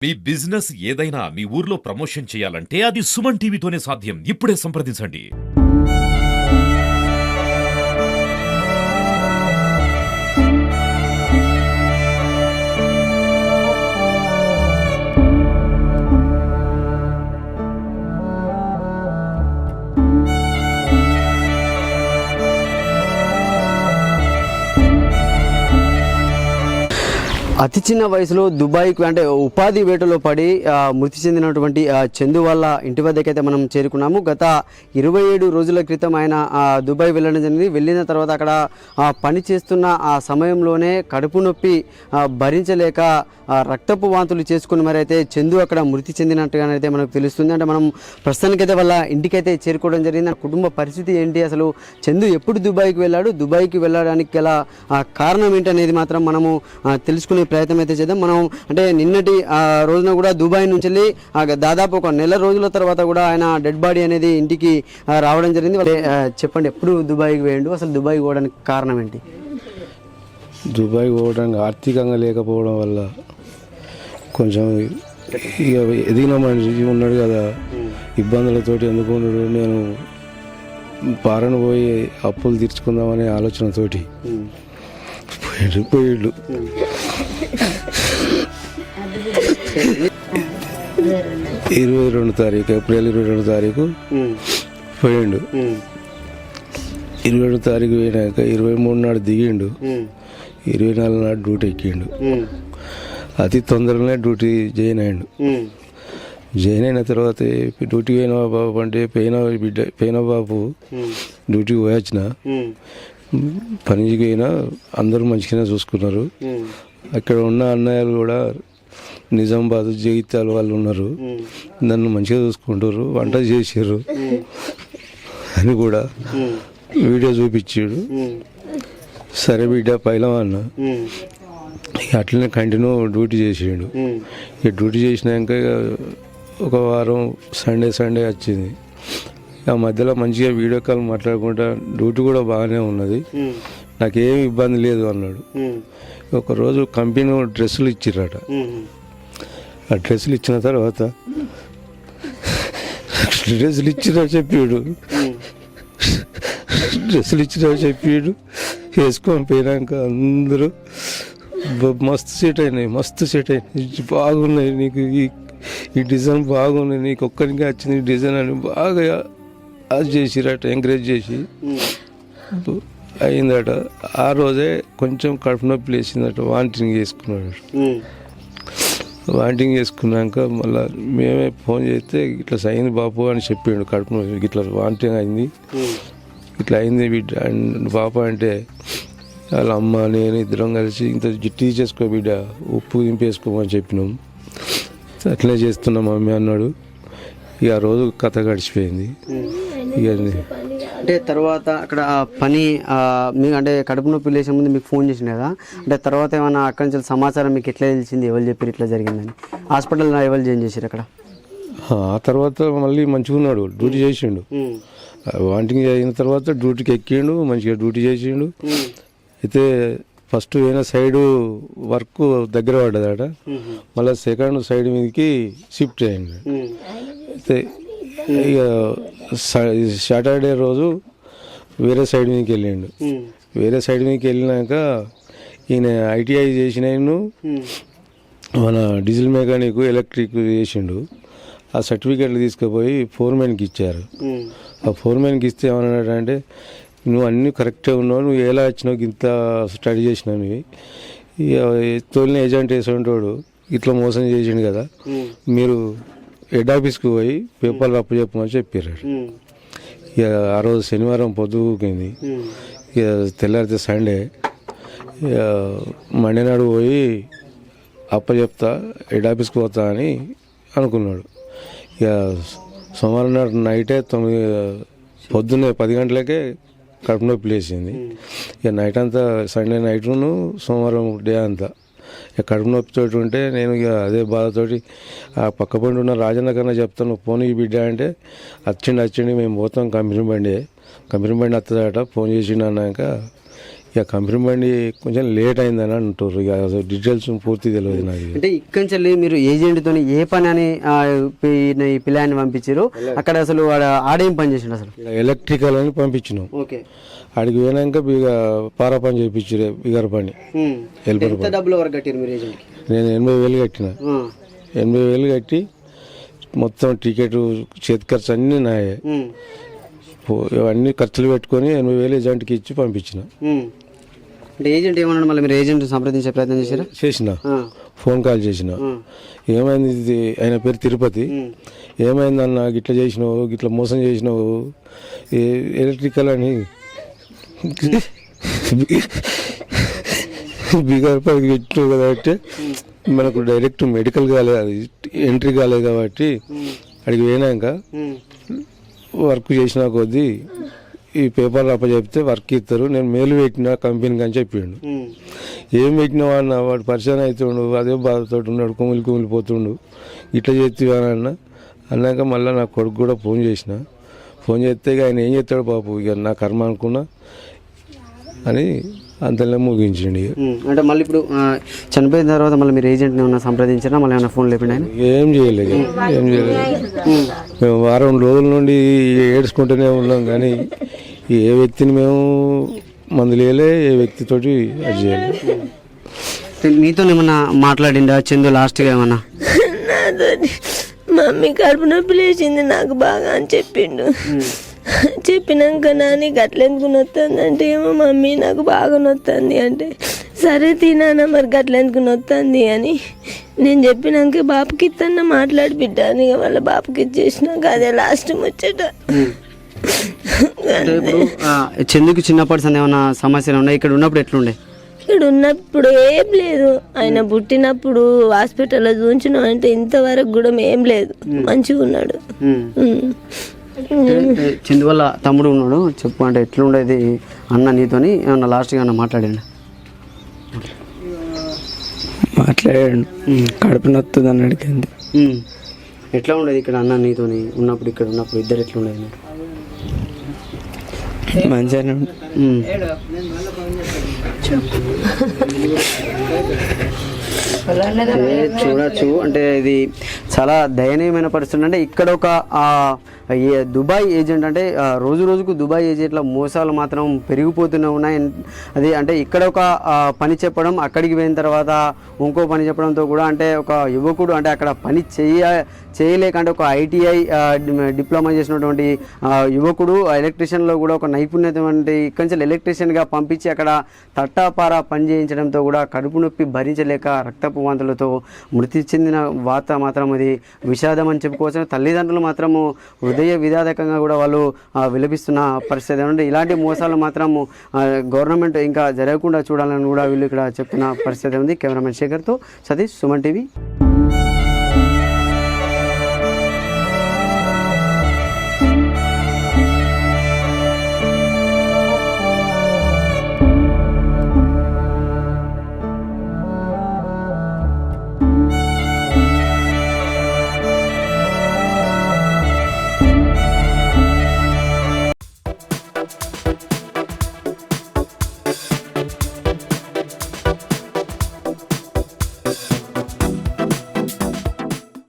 మీ business ఏదైనా మీ ఊర్లో promotion చేయాలంటే అది సుమన్ టీవీతోనే సాధ్యం. ఇప్పుడే సంప్రదించండి. అతి చిన్న వయసులో దుబాయ్కి అంటే ఉపాధి వేటలో పడి మృతి చెందినటువంటి చందు వాళ్ళ ఇంటి వద్దకైతే మనం చేరుకున్నాము. గత 27 రోజుల క్రితం ఆయన దుబాయ్ వెళ్ళడం జరిగింది. వెళ్ళిన తర్వాత అక్కడ పని చేస్తున్న ఆ సమయంలోనే కడుపు నొప్పి భరించలేక రక్తపు వాంతులు చేసుకుని మరి అయితే చందు అక్కడ మృతి చెందినట్టుగానైతే మనకు తెలుస్తుంది. అంటే మనం ప్రస్తుతానికైతే వాళ్ళ ఇంటికైతే చేరుకోవడం జరిగింది. కుటుంబ పరిస్థితి ఏంటి, అసలు చందు ఎప్పుడు దుబాయ్కి వెళ్ళాడు, దుబాయ్కి వెళ్ళడానికి గల కారణం ఏంటనేది మాత్రం మనము తెలుసుకునే ప్రయత్నం అయితే చేద్దాం. మనం అంటే నిన్నటి రోజున కూడా దుబాయ్ నుంచి వెళ్ళి దాదాపు ఒక నెల రోజుల తర్వాత కూడా ఆయన డెడ్ బాడీ అనేది ఇంటికి రావడం జరిగింది. చెప్పండి, ఎప్పుడు దుబాయ్కి వేయండు, అసలు దుబాయ్కి పోవడానికి కారణం ఏంటి? దుబాయ్ పోవడానికి ఆర్థికంగా లేకపోవడం వల్ల కొంచెం ఇక ఎదిగిన మనిషి ఉన్నాడు కదా, ఇబ్బందులతోటి ఎందుకు ఉన్నాడు, నేను పారను పోయి అప్పులు తీర్చుకుందామనే ఆలోచనతోటి పోయిళ్ళు. 22 తారీఖు ఏప్రిల్ 22 తారీఖు పోయిండు. 22 తారీఖు పోయినాక 23 నాడు దిగిండు, 24 నాడు డ్యూటీ ఎక్కిండు. అతి తొందరగానే డ్యూటీ జాయిన్ అయ్యిండు. జాయిన్ అయిన తర్వాత డ్యూటీ పోయిన బాబు అంటే పోయిన బాబు డ్యూటీకి పోయొచ్చిన పనికి పోయినా అందరూ మంచిగానే చూసుకున్నారు. అక్కడ ఉన్న అన్నయ్యలు కూడా నిజామాబాద్ జగిత్యాల వాళ్ళు ఉన్నారు, నన్ను మంచిగా చూసుకుంటారు, వంట చేసారు అని కూడా వీడియో చూపించాడు. సరే బిడ్డ పైలం అన్న, అట్లనే కంటిన్యూ డ్యూటీ చేసాడు. ఇక డ్యూటీ చేసినాక ఒక వారం సండే వచ్చింది. ఆ మధ్యలో మంచిగా వీడియో కాల్ మాట్లాడుకుంటా డ్యూటీ కూడా బాగానే ఉన్నది, నాకేం ఇబ్బంది లేదు అన్నాడు. ఒకరోజు కంపెనీ డ్రెస్సులు ఇచ్చిర్రట. ఆ డ్రెస్సులు ఇచ్చిన తర్వాత డ్రెస్సులు ఇచ్చినా చెప్పాడు, వేసుకొని పోయినాక అందరూ మస్తు సెట్ అయినాయి, బాగున్నాయి, నీకు ఈ డిజైన్ బాగున్నాయి, నీకు ఒక్కరికి వచ్చింది ఈ డిజైన్ అని బాగా అది చేసిరట, ఎంకరేజ్ చేసి అయిందట. ఆ రోజే కొంచెం కడుపు నొప్పి లేచిందట, వామిటింగ్ చేసుకున్నాక మళ్ళీ మేమే ఫోన్ చేస్తే ఇట్లా అయింది బాపు అని చెప్పిండు, కడుపు నొప్పి ఇట్లా వామిటింగ్ అయింది, ఇట్లా అయింది బిడ్డ పాప అంటే వాళ్ళ అమ్మ నేను ఇద్దరం కలిసి ఇంత టీ చేసుకో బిడ్డ, ఉప్పు దింపేసుకోమని చెప్పినాం. అట్లనే చేస్తున్నాం మమ్మీ అన్నాడు. ఇక ఆ రోజు కథ గడిచిపోయింది. ఇక అంటే తర్వాత అక్కడ పని మీకు అంటే కడుపు నొప్పి లేచే ముందు మీకు ఫోన్ చేసింది కదా, అంటే తర్వాత ఏమైనా అక్కడి నుంచి సమాచారం మీకు ఎట్లా తెలిసింది, ఎవరు చెప్పారు ఇట్లా జరిగిందని, హాస్పిటల్లో ఎవరు జాయిన్ చేశారు అక్కడ? ఆ తర్వాత మళ్ళీ మంచిగా ఉన్నాడు, డ్యూటీ చేసిండు. వాంటింగ్ అయిన తర్వాత డ్యూటీకి ఎక్కిండు, మంచిగా డ్యూటీ చేసిండు. అయితే ఫస్ట్ పోయిన సైడు వర్క్ దగ్గర పడ్డదట, మళ్ళీ సెకండ్ సైడ్ మీదకి షిఫ్ట్ అయ్యిండు. అయితే ఇక సాటర్డే రోజు వేరే సైడ్ మీదకి వెళ్ళిండు. వేరే సైడ్ మీదకి వెళ్ళినాక ఈయన ఐటీఐ చేసిన మన డీజిల్ మెకానిక్ ఎలక్ట్రిక్ చేసిండు. ఆ సర్టిఫికెట్లు తీసుకుపోయి ఫోర్మెన్కి ఇచ్చారు. ఆ ఫోర్మెన్కి ఇస్తే ఏమన్నాడంటే, నువ్వు అన్నీ కరెక్ట్గా ఉన్నావు, నువ్వు ఎలా వచ్చినావు, ఇంత స్టడీ చేసినావు, తోలిన ఏజెంట్ వేసేటోడు ఇట్లా మోసం చేసిండు కదా, మీరు హెడ్ ఆఫీస్కి పోయి పేపర్లు అప్పచెప్పమని చెప్పారు. ఇక ఆ రోజు శనివారం పొద్దుకింది, ఇక తెల్లారితే సండే, ఇక మండే నాడు పోయి అప్పచెప్తా హెడ్ ఆఫీస్కి పోతా అని అనుకున్నాడు. ఇక సోమవారం నాడు నైటే పొద్దున్నే 10 గంటలకే కడుపు నొప్పి లేచింది. ఇక నైట్ అంతా సండే నైట్ను సోమవారం డే అంతా ఇక కడుపు నొప్పితో ఉంటే నేను ఇక అదే బాధతోటి ఆ పక్క పండు ఉన్న రాజన్న కన్నా చెప్తాను, ఫోన్ ఈ బిడ్డ అంటే వచ్చిండి మేము పోతాం, కంపెనీ బండి వస్తుందట, ఫోన్ చేసిండు అన్నాక ఇక ఇక కంపెనీ బండి కొంచెం లేట్ అయిందని అంటారు. ఇక అసలు డీటెయిల్స్ పూర్తి తెలియదు నాకు. అంటే ఇక్కడి నుంచి మీరు ఏజెంట్తో ఏ పని అని ఈ పిల్లాన్ని పంపించారు, అక్కడ అసలు ఆడేం పని చేసిండు అసలు? ఎలక్ట్రికల్ అని పంపించినాం. ఓకే. ఆడికి పోయినాక పార పని చేయించారు, బిగర్ పని. ఎంత డబ్బులు వరకు కట్టారు మీరు ఏజెంట్కి? నేను 80,000 కట్టిన. 80,000 కట్టి మొత్తం టికెట్ చేతి ఖర్చు అన్నీ నాయే. అన్ని ఖర్చులు పెట్టుకొని 80,000 ఏజెంట్కి ఇచ్చి పంపించిన. అంటే ఏజెంట్ ఏమన్నాడు మళ్ళీ? మీరు ఏజెంట్ సంప్రదించే ప్రయత్నం చేశారా? చేసిన, ఫోన్ కాల్ చేసిన. ఏమైంది, ఇది ఆయన పేరు తిరుపతి, ఏమైంది అన్న, గిట్లా చేసినావు, గిట్లా మోసం చేసినావు, ఎలక్ట్రికల్ అని బిగర్ పని పెట్టినావు కదా అంటే, మనకు డైరెక్ట్ మెడికల్ కాలేదు, అది ఎంట్రీ కాలేదు కాబట్టి అడిగి పోయినాక వర్క్ చేసిన కొద్దీ ఈ పేపర్లు అప్పచెప్తే వర్క్ ఇస్తారు, నేను మేలు పెట్టిన కంపెనీకి అని చెప్పిండు. ఏం పెట్టినావా అన్న, వాడు పరిచయం అవుతుండు, అదే బాధతో ఉన్నాడు, కుమిలిపోతుండు, ఇట్లా చేస్తావా అన్నాక మళ్ళీ నా కొడుకు కూడా ఫోన్ చేసిన. ఫోన్ చేస్తే ఇక ఆయన ఏం చేస్తాడు పాపు, ఇక నా కర్మ అనుకున్నా అని అంతలో ముగించండి. అంటే మళ్ళీ ఇప్పుడు చనిపోయిన తర్వాత మళ్ళీ మీరు ఏజెంట్ని ఏమన్నా సంప్రదించారా? మళ్ళీ ఏమైనా ఫోన్ లేకుండా? ఏం చేయలేదు. మేము వారం రోజుల నుండి ఏడ్చుకుంటూనే ఉన్నాం, కానీ ఏ వ్యక్తిని మేము మందులేయలే, ఏ వ్యక్తితోటి అది చేయలేదు. మీతో ఏమన్నా మాట్లాడిండా చందు లాస్ట్గా ఏమన్నా? నాతోటి మమ్మీ కడుపు నొప్పి లేచింది నాకు బాగా అని చెప్పిండు. చెప్పినాక నీకు అట్లెందుకు నొత్తుంది అంటే, ఏమో మమ్మీ నాకు బాగా నొత్తుంది అంటే, సరే తినానా మరి గట్లెందుకు నొత్తుంది అని నేను చెప్పినాక బాపుకి ఇత్తన్న మాట్లాడి బిడ్డాను. ఇక వాళ్ళ బాపుకి ఇచ్చేసినాక అదే లాస్ట్ ముచ్చట. ఇప్పుడు చందుకు చిన్నప్పటి సంది ఏమన్నా సమస్యలు ఉన్నాయి? ఇక్కడ ఉన్నప్పుడు ఎట్లుండే? ఇక్కడ ఉన్నప్పుడు ఏం లేదు. ఆయన పుట్టినప్పుడు హాస్పిటల్లో చూంచినాం అంటే ఇంతవరకు కూడా ఏం లేదు, మంచిగా ఉన్నాడు. చందు వల్ల తమ్ముడు ఉన్నాడు, చెప్పు అంటే ఎట్లుండేది అన్న నీతోని? ఏమన్నా లాస్ట్గా ఏమన్నా మాట్లాడాడు? మాట్లాడాడు, కడుపు నొత్తుంది అని అడిగింది. ఎట్లా ఉండేది ఇక్కడ అన్న నీతోని ఉన్నప్పుడు? ఇక్కడ ఉన్నప్పుడు ఇద్దరు ఎట్లా ఉండేది మీరు? మంచిగానే చూడొచ్చు. అంటే ఇది చాలా దయనీయమైన పరిస్థితి. అంటే ఇక్కడ ఒక దుబాయ్ ఏజెంట్ అంటే రోజు రోజుకు దుబాయ్ ఏజెంట్ల మోసాలు మాత్రం పెరిగిపోతూనే ఉన్నాయి. అది అంటే ఇక్కడ ఒక పని చెప్పడం, అక్కడికి పోయిన తర్వాత ఇంకో పని చెప్పడంతో కూడా అంటే ఒక యువకుడు అంటే అక్కడ పని చేయలేక అంటే ఒక ITI డిప్లొమా చేసినటువంటి యువకుడు ఎలక్ట్రీషియన్లో కూడా ఒక నైపుణ్యత వంటి ఇక్కడి నుంచి ఎలక్ట్రీషియన్గా పంపించి అక్కడ తట్టాపార పని చేయించడంతో కూడా కడుపు నొప్పి భరించలేక రక్తపు వాంతులతో మృతి చెందిన వార్త మాత్రం అది విషాదం అని చెప్పుకోవచ్చు. తల్లిదండ్రులు మాత్రము హృదయ విధాయకంగా కూడా వాళ్ళు విలపిస్తున్న పరిస్థితి. అంటే ఇలాంటి మోసాలు మాత్రం గవర్నమెంట్ ఇంకా జరగకుండా చూడాలని కూడా వీళ్ళు ఇక్కడ చెప్తున్న పరిస్థితి ఉంది. కెమెరామెన్ శేఖర్తో సతీష్, సుమన్ టీవీ.